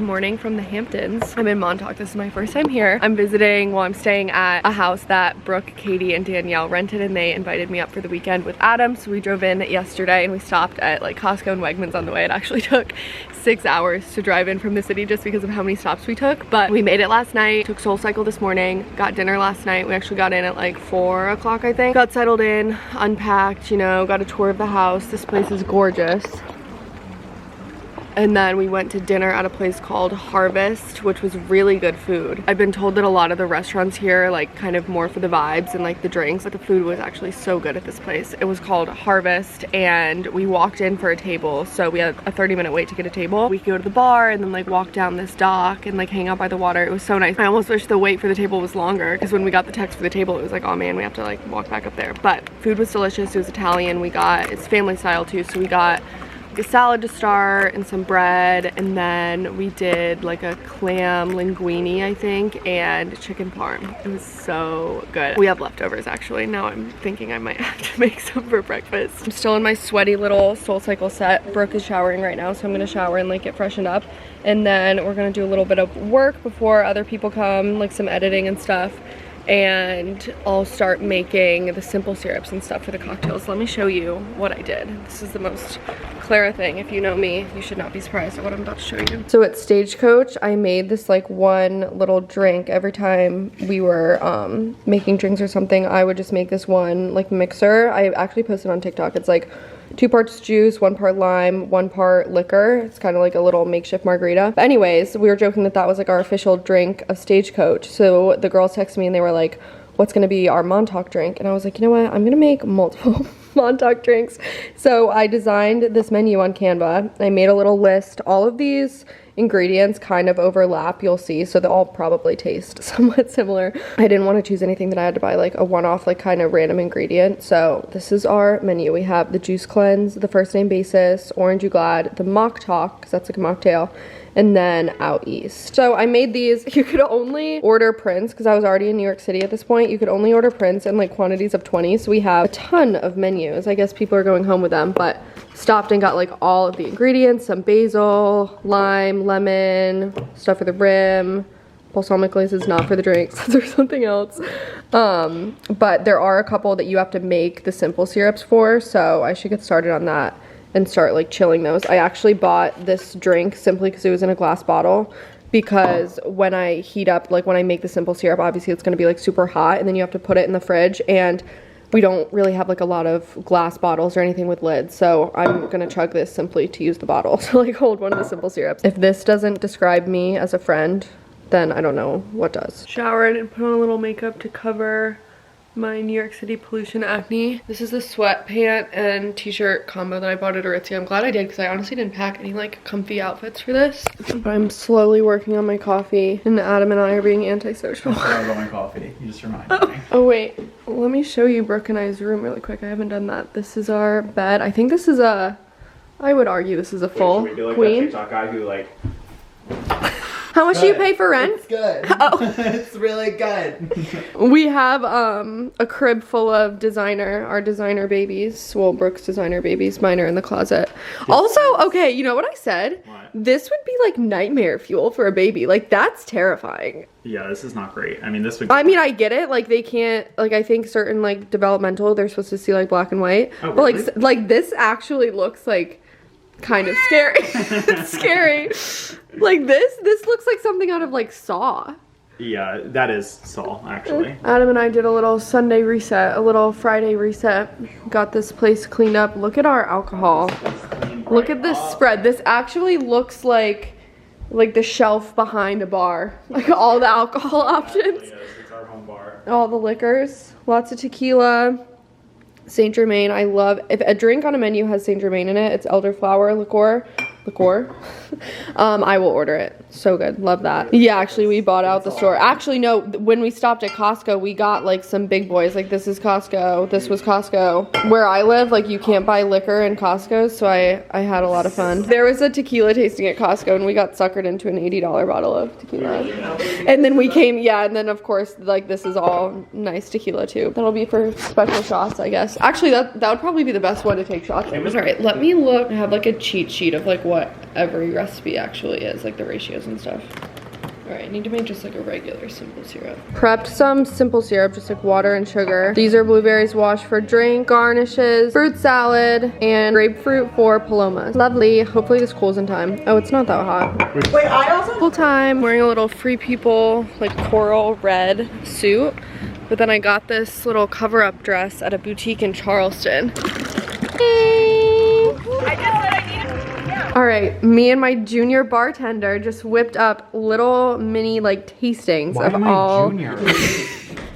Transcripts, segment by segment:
morning from the Hamptons. I'm in Montauk. This is my first time here. I'm visiting, well, I'm staying at a house that Brooke, Katy, and Danielle rented, and they invited me up for the weekend with Adam. So we drove in yesterday and we stopped at like Costco and Wegmans on the way. It actually took 6 hours to drive in from the city just because of how many stops we took, but we made it last night. Took SoulCycle this morning, got dinner last night. We actually got in at like 4 o'clock, I think. Got settled in, unpacked, you know, got a tour of the house. This place is gorgeous. And then we went to dinner at a place called Harvest, which was really good food. I've been told that a lot of the restaurants here are like kind of more for the vibes and like the drinks, but the food was actually so good at this place. It was called Harvest, and we walked in for a table. So we had a 30-minute wait to get a table. We could go to the bar and then like walk down this dock and like hang out by the water. It was so nice. I almost wish the wait for the table was longer, because when we got the text for the table, it was like, oh man, we have to like walk back up there. But food was delicious. It was Italian. It's family style too. So we got a salad to start and some bread, and then we did like a clam linguine, I think, and chicken parm. It was so good. We have leftovers actually. Now I'm thinking I might have to make some for breakfast. I'm still in my sweaty little SoulCycle set. Brooke is showering right now, so I'm gonna shower and like get freshened up, and then we're gonna do a little bit of work before other people come, like some editing and stuff. And I'll start making the simple syrups and stuff for the cocktails. Let me show you what I did. This is the most Clara thing. If you know me, you should not be surprised at what I'm about to show you. So at Stagecoach, I made this like one little drink. Every time we were making drinks or something, I would just make this one like mixer. I actually posted on TikTok. It's like 2 parts juice, 1 part lime, 1 part liquor. It's kind of like a little makeshift margarita. But anyways, we were joking that that was like our official drink of Stagecoach. So the girls texted me and they were like, what's gonna be our Montauk drink? And I was like, you know what? I'm gonna make multiple Montauk drinks. So I designed this menu on Canva. I made a little list. All of these ingredients kind of overlap, you'll see, so they'll all probably taste somewhat similar. I didn't want to choose anything that I had to buy like a one-off, like kind of random ingredient. So this is our menu. We have the Juice Cleanse, the First Name Basis, Orange You Glad, the Mock Talk, because that's like a mocktail, and then Out East. So I made these. You could only order prints, because I was already in New York City at this point. You could only order prints in like quantities of 20. So we have a ton of menus. I guess people are going home with them, but stopped and got like all of the ingredients, some basil, lime, lemon, stuff for the rim. Balsamic glaze is not for the drinks, there's something else. But there are a couple that you have to make the simple syrups for, so I should get started on that and start like chilling those. I actually bought this drink simply because it was in a glass bottle, because when I heat up, like when I make the simple syrup, obviously it's gonna be like super hot, and then you have to put it in the fridge, and we don't really have like a lot of glass bottles or anything with lids, so I'm gonna chug this simply to use the bottle to like hold one of the simple syrups. If this doesn't describe me as a friend, then I don't know what does. Showered and put on a little makeup to cover my New York City pollution acne. This is the sweatpant and t-shirt combo that I bought at Aritzia. I'm glad I did, because I honestly didn't pack any like comfy outfits for this. But I'm slowly working on my coffee, and Adam and I are being antisocial. I love my coffee. You just reminded me. Oh wait, let me show you Brooke and I's room really quick. I haven't done that. This is our bed. I think this is a, I would argue this is a full Should we do like queen. that TikTok guy who like... How much do you pay for rent? It's good. Oh. It's really good. We have a crib full of our designer babies. Well, Brooke's designer babies. Mine are in the closet. Also, okay, you know what I said? What? This would be like nightmare fuel for a baby. Like, that's terrifying. Yeah, this is not great. I mean, this would... I mean, I get it. Like, they can't, like, I think certain like developmental, they're supposed to see like black and white. Oh, but really? like this actually looks like kind of scary. It's scary. Like this looks like something out of like Saw. Yeah, that is Saul, actually. Adam and I did a little Sunday reset, a little Friday reset. Got this place cleaned up. Look at our alcohol. Look at this spread. This actually looks like the shelf behind a bar. Like all the alcohol options. Yes, it's our home bar. All the liquors. Lots of tequila. Saint Germain. I love, if a drink on a menu has Saint Germain in it, it's elderflower liqueur. I will order it. So good. Love that. Yeah, actually we bought out the store. Actually no, when we stopped at Costco, we got like some big boys. Like this is Costco. This was Costco. Where I live, like you can't buy liquor in Costco, so I had a lot of fun. There was a tequila tasting at Costco and we got suckered into an $80 bottle of tequila. And then we came, yeah, and then of course like this is all nice tequila too. That'll be for special shots, I guess. Actually that would probably be the best one to take shots in. Alright, let me look. I have like a cheat sheet of like what what every recipe actually is, like the ratios and stuff. All right, I need to make just like a regular simple syrup. Prepped some simple syrup, just like water and sugar. These are blueberries washed for drink, garnishes, fruit salad, and grapefruit for palomas. Lovely. Hopefully this cools in time. Oh, it's not that hot. Wait, I also Full time. Wearing a little Free People like coral red suit. But then I got this little cover-up dress at a boutique in Charleston. All right, me and my junior bartender just whipped up little mini like tastings Why of am all. I junior?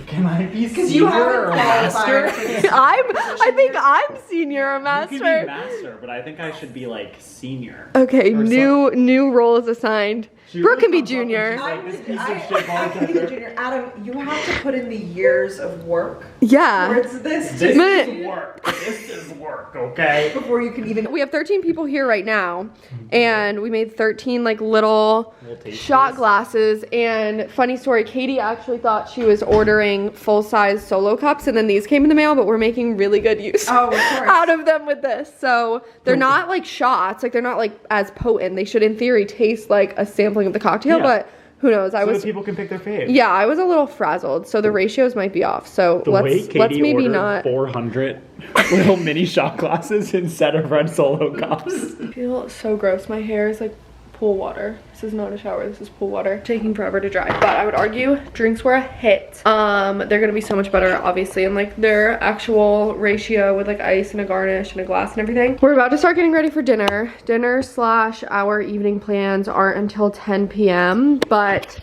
Can I be because you senior haven't or qualified. master? I think I'm senior or You master. could be master, but I think I should be like senior. Okay, Or new role is assigned. She Brooke can really be comes up and junior. she's like, this piece of I shit can be the junior. Adam, you have to put in the years of work Yeah. towards this This Minute. is work. This is work, okay? before you can even. We have 13 people here right now, and we made 13 like little Little shot tasters. glasses. And funny story, Katy actually thought she was ordering full-size solo cups, and then these came in the mail, but we're making really good use Oh, of course. out of them with this. So they're not like shots, like they're not like as potent. They should in theory taste like a sampling of the cocktail, Yeah. but who knows? I So was that people can pick their fave. yeah, I was a little frazzled, so the ratios might be off. So The way let's Katy maybe ordered not 400 little mini shot glasses instead of red solo cups. I feel so gross. My hair is like pool water. This is not a shower, this is pool water. Taking forever to dry. But I would argue drinks were a hit. They're gonna be so much better, obviously, and like their actual ratio with like ice and a garnish and a glass and everything. We're about to start getting ready for dinner. Dinner / our evening plans aren't until 10 p.m. but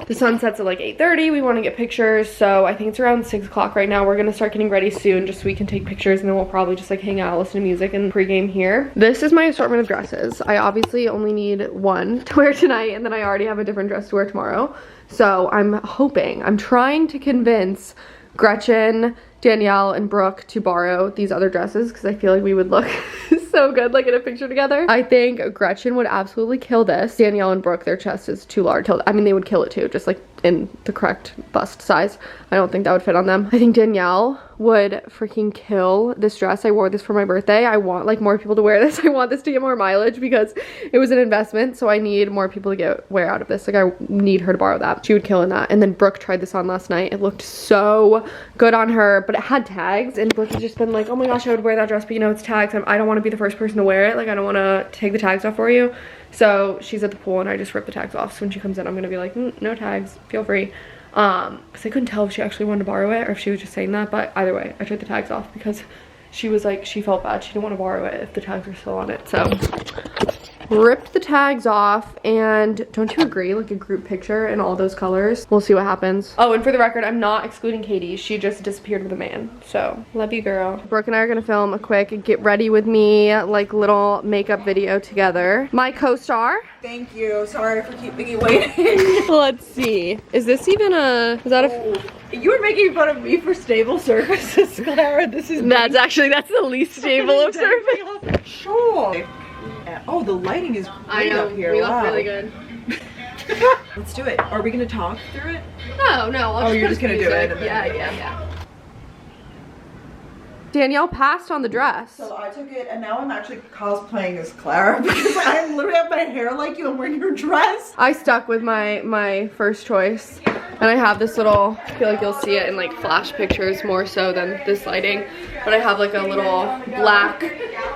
the sun sets at like 8:30. We want to get pictures, so I think it's around 6 o'clock right now. We're gonna start getting ready soon just so we can take pictures, and then we'll probably just like hang out, listen to music, and pregame here. This is my assortment of dresses. I obviously only need one to wear tonight, and then I already have a different dress to wear tomorrow. So I'm trying to convince Gretchen, Danielle, and Brooke to borrow these other dresses because I feel like we would look so good like in a picture together. I think Gretchen would absolutely kill this. Danielle and Brooke, their chest is too large. I mean, they would kill it too, just like in the correct bust size. I don't think that would fit on them. I think Danielle would freaking kill this dress. I wore this for my birthday. I want like more people to wear this. I want this to get more mileage because it was an investment, so I need more people to wear out of this. Like I need her to borrow that. She would kill in that. And then Brooke tried this on last night. It looked so good on her, but it had tags, and Brooke has just been like, oh my gosh, I would wear that dress, but you know, it's tags. I don't want to be the first person to wear it. Like I don't want to take the tags off for you. So she's at the pool and I just ripped the tags off. So when she comes in, I'm gonna be like, no tags, feel free. Because I couldn't tell if she actually wanted to borrow it or if she was just saying that, but either way, I took the tags off because she was like, she felt bad. She didn't want to borrow it if the tags were still on it. So ripped the tags off, and don't you agree, like a group picture in all those colors? We'll see what happens. Oh, and for the record, I'm not excluding Katy. She just disappeared with a man. So love you, girl. Brooke and I are gonna film a quick get ready with me like little makeup video together. My co-star. Thank you. Sorry for keeping you waiting. Let's see. Is this even is that a You were making fun of me for stable surfaces, Clara. This is that's the least stable of surface. Sure. Oh, the lighting is great up here. We Wow. look really good. Let's do it. Are we gonna talk through it? No, I'll you're just gonna do it and then- Yeah. Danielle passed on the dress. So I took it, and now I'm actually cosplaying as Clara because I literally have my hair like you. I'm wearing your dress. I stuck with my first choice, and I have this little, I feel like you'll see it in like flash pictures more so than this lighting, but I have like a little black,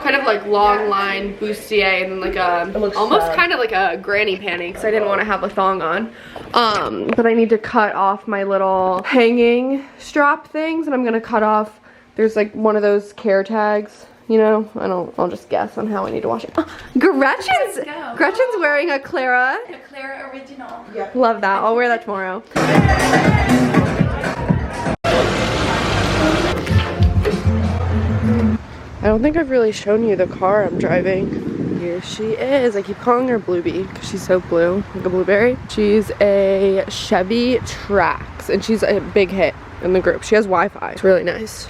kind of like long line bustier, and then like a, almost kind of like a granny panty, because I didn't want to have a thong on. But I need to cut off my little hanging strap things, and I'm gonna cut off, there's like one of those care tags, you know? I'll just guess on how I need to wash it. Oh, Gretchen's wearing a Clara. A Clara original. Yeah. Love that. I'll wear that tomorrow. I don't think I've really shown you the car I'm driving. Here she is. I keep calling her Bluebee because she's so blue, like a blueberry. She's a Chevy Trax, and she's a big hit in the group. She has Wi-Fi. It's really nice.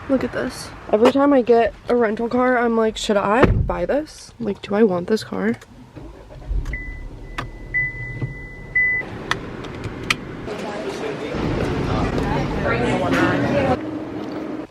Look at this. Every time I get a rental car, I'm like, should I buy this? Like, do I want this car?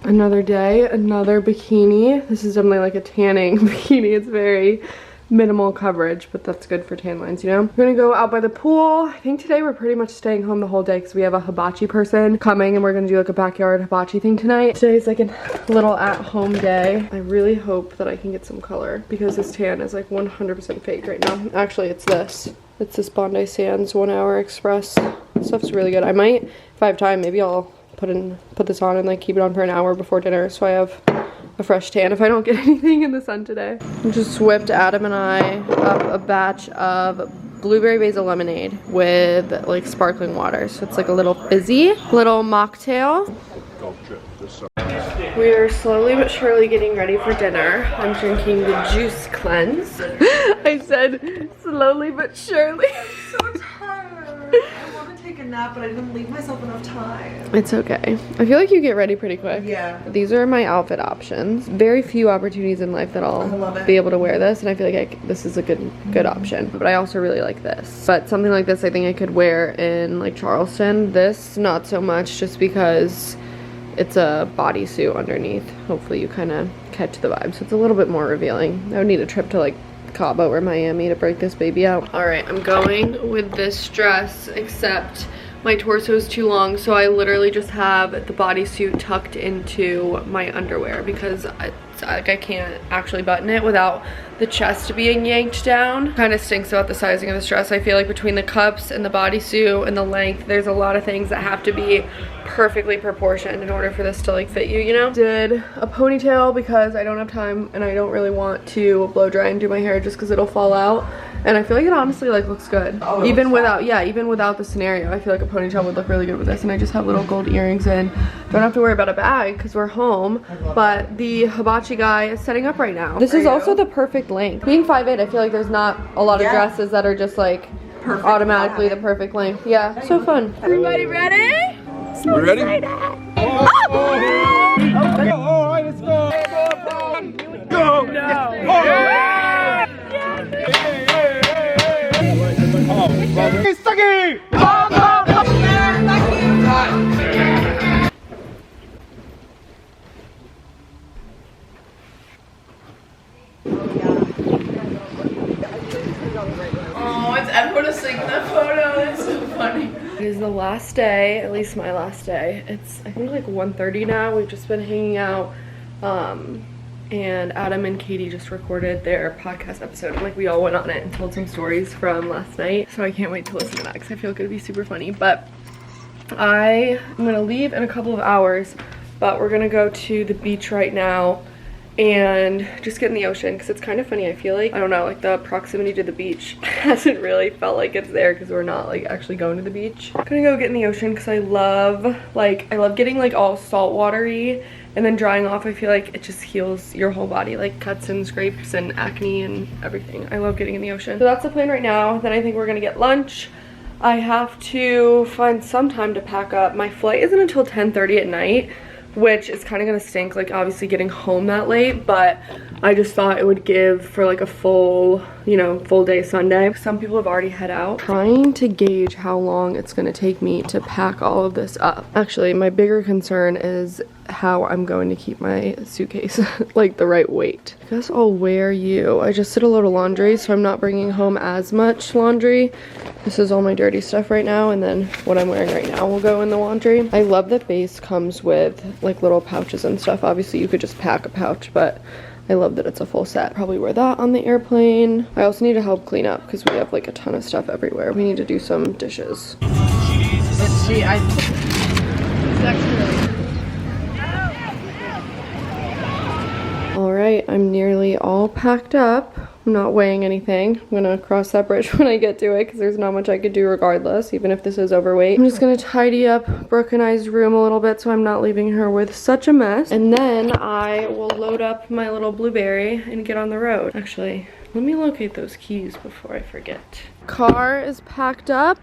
Another day, another bikini. This is definitely like a tanning bikini. It's very minimal coverage, but that's good for tan lines, you know? We're gonna go out by the pool. I think today we're pretty much staying home the whole day because we have a hibachi person coming and we're gonna do like a backyard hibachi thing tonight. Today's like a little at-home day. I really hope that I can get some color because this tan is like 100% fake right now. Actually, it's this. It's this Bondi Sands 1 Hour Express. This stuff's really good. I might, if I have time, maybe I'll put this on and like keep it on for an hour before dinner so I have a fresh tan if I don't get anything in the sun today. Just whipped Adam and I up a batch of blueberry basil lemonade with like sparkling water. So it's like a little fizzy, little mocktail. We are slowly but surely getting ready for dinner. I'm drinking the Juice Cleanse. I said slowly but surely. I'm so tired. I want to take a nap, but I didn't leave myself enough time. It's okay. I feel like you get ready pretty quick. Yeah. These are my outfit options. Very few opportunities in life that I'll be able to wear this, and I feel like this is a good option. But I also really like this. But something like this I think I could wear in like Charleston. This, not so much, just because it's a bodysuit underneath. Hopefully you kind of catch the vibe. So it's a little bit more revealing. I would need a trip to like Cabo or Miami to break this baby out. All right, I'm going with this dress, except my torso is too long, so I literally just have the bodysuit tucked into my underwear because I can't actually button it without the chest being yanked down. Kind of stinks about the sizing of this dress. I feel like between the cups and the bodysuit and the length, there's a lot of things that have to be perfectly proportioned in order for this to like fit you, you know? Did a ponytail because I don't have time and I don't really want to blow dry and do my hair just because it'll fall out. And I feel like it honestly like looks good. Oh, even without, yeah, even without the scenario, I feel like a ponytail would look really good with this. And I just have little gold earrings in. Don't have to worry about a bag because we're home. But the hibachi guy is setting up right now. This is also the perfect length. Being 5'8", I feel like there's not a lot of dresses that are just like perfect, automatically the perfect length. Yeah, so fun. Everybody ready? So we ready? Oh, let's go! Go! No! Stucky! Oh, it's everyone to sing that photo. It's so funny. It is the last day, at least my last day. It's I think like 1:30 now. We've just been hanging out. And Adam and Katy just recorded their podcast episode. And like we all went on it and told some stories from last night. So I can't wait to listen to that because I feel like it'll be super funny. But I am gonna leave in a couple of hours, but we're gonna go to the beach right now and just get in the ocean because it's kind of funny. I feel like, I don't know, like the proximity to the beach hasn't really felt like it's there because we're not like actually going to the beach. I'm gonna go get in the ocean because I love getting like all salt watery and then drying off. I feel like it just heals your whole body, like cuts and scrapes and acne and everything. I love getting in the ocean. So that's the plan right now. Then I think we're gonna get lunch. I have to find some time to pack up. My flight isn't until 10:30 at night, which is kind of gonna stink, like obviously getting home that late, but I just thought it would give for like a full, you know, full day Sunday. Some people have already head out. Trying to gauge how long it's gonna take me to pack all of this up. Actually, my bigger concern is how I'm going to keep my suitcase like the right weight. I guess I'll wear you. I just did a load of laundry, so I'm not bringing home as much laundry. This is all my dirty stuff right now, and then what I'm wearing right now will go in the laundry. I love that base comes with like little pouches and stuff. Obviously you could just pack a pouch, but I love that it's a full set. Probably wear that on the airplane. I also need to help clean up because we have like a ton of stuff everywhere. We need to do some dishes. All right, I'm nearly all packed up. I'm not weighing anything. I'm gonna cross that bridge when I get to it because there's not much I could do regardless, even if this is overweight. I'm just gonna tidy up Brooke and I's room a little bit so I'm not leaving her with such a mess. And then I will load up my little blueberry and get on the road. Actually, let me locate those keys before I forget. Car is packed up.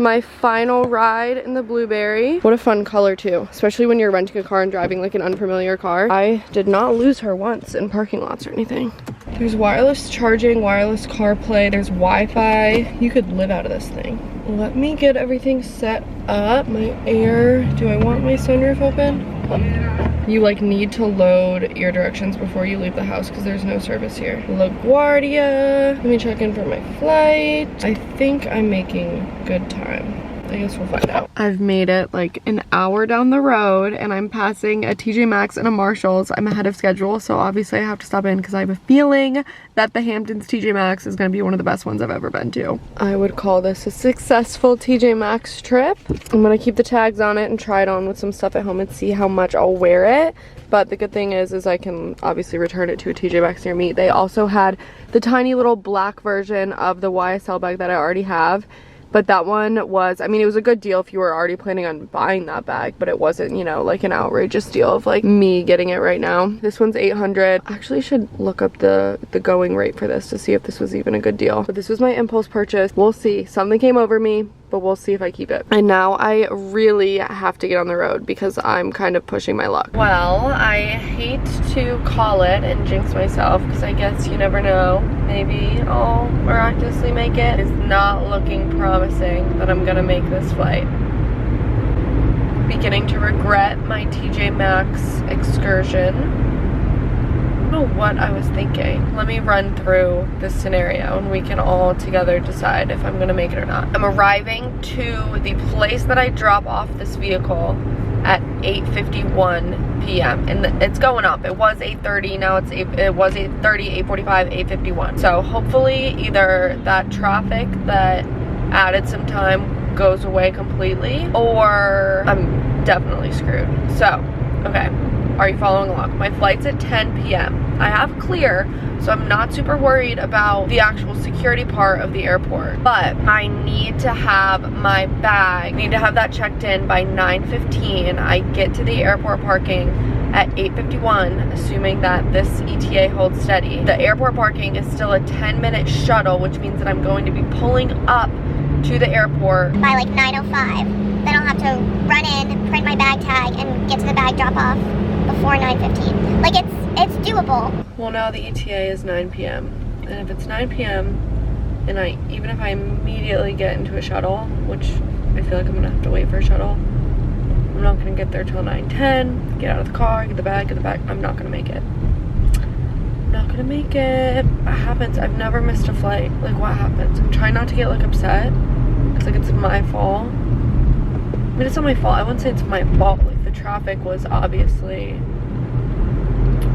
My final ride in the blueberry. What a fun color too, especially when you're renting a car and driving like an unfamiliar car. I did not lose her once in parking lots or anything. There's wireless charging, wireless CarPlay, there's Wi-Fi. You could live out of this thing. Let me get everything set up. My air, do I want my sunroof open? You like need to load your directions before you leave the house because there's no service here. LaGuardia. Let me check in for my flight. I think I'm making good time. I guess we'll find out. I've made it like an hour down the road and I'm passing a TJMaxx and a Marshalls. I'm ahead of schedule, so obviously I have to stop in because I have a feeling that the Hamptons TJMaxx is going to be one of the best ones I've ever been to. I would call this a successful TJMaxx trip. I'm going to keep the tags on it and try it on with some stuff at home and see how much I'll wear it. But the good thing is I can obviously return it to a TJMaxx near me. They also had the tiny little black version of the YSL bag that I already have. But that one was, I mean, it was a good deal if you were already planning on buying that bag, but it wasn't, you know, like an outrageous deal of like me getting it right now. This one's $800. I actually should look up the going rate for this to see if this was even a good deal. But this was my impulse purchase. We'll see. Something came over me, but we'll see if I keep it. And now I really have to get on the road because I'm kind of pushing my luck. Well, I hate to call it and jinx myself because I guess you never know. Maybe I'll miraculously make it. It's not looking promising that I'm gonna make this flight. Beginning to regret my TJMaxx excursion. I don't know what I was thinking. Let me run through this scenario and we can all together decide if I'm gonna make it or not. I'm arriving to the place that I drop off this vehicle at 8:51 p.m. and it's going up. It was 8:30, now it was 8:30, 8:45, 8:51. So hopefully either that traffic that added some time goes away completely or I'm definitely screwed. So, okay. Are you following along? My flight's at 10 p.m. I have clear, so I'm not super worried about the actual security part of the airport. But I need to have my bag, need to have that checked in by 9:15. I get to the airport parking at 8:51, assuming that this ETA holds steady. The airport parking is still a 10-minute shuttle, which means that I'm going to be pulling up to the airport by like 9:05. Then I'll have to run in, print my bag tag, and get to the bag drop off before 9:15. Like it's doable. Well, now the ETA is 9 p.m. and if it's 9 p.m. and even if I immediately get into a shuttle, which I feel like I'm gonna have to wait for a shuttle, I'm not gonna get there till 9:10. Get out of the car, get the bag. I'm not gonna make it. I'm not gonna make it. What happens? I've never missed a flight. Like, what happens? I'm trying not to get like upset because like it's my fault. I mean, it's not my fault. I wouldn't say it's my fault. Like, the traffic was obviously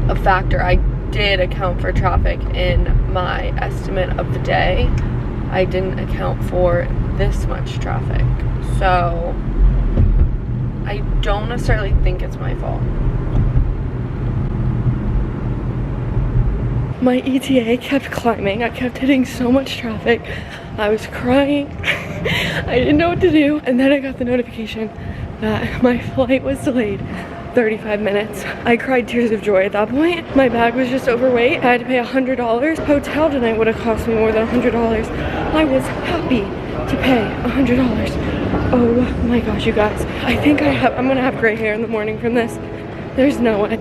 a factor. I did account for traffic in my estimate of the day. I didn't account for this much traffic. So, I don't necessarily think it's my fault. My ETA kept climbing. I kept hitting so much traffic. I was crying. I didn't know what to do. And then I got the notification that my flight was delayed 35 minutes. I cried tears of joy at that point. My bag was just overweight. I had to pay $100. Hotel tonight would have cost me more than $100. I was happy to pay $100. Oh my gosh, you guys. I think I'm gonna have gray hair in the morning from this. There's no way.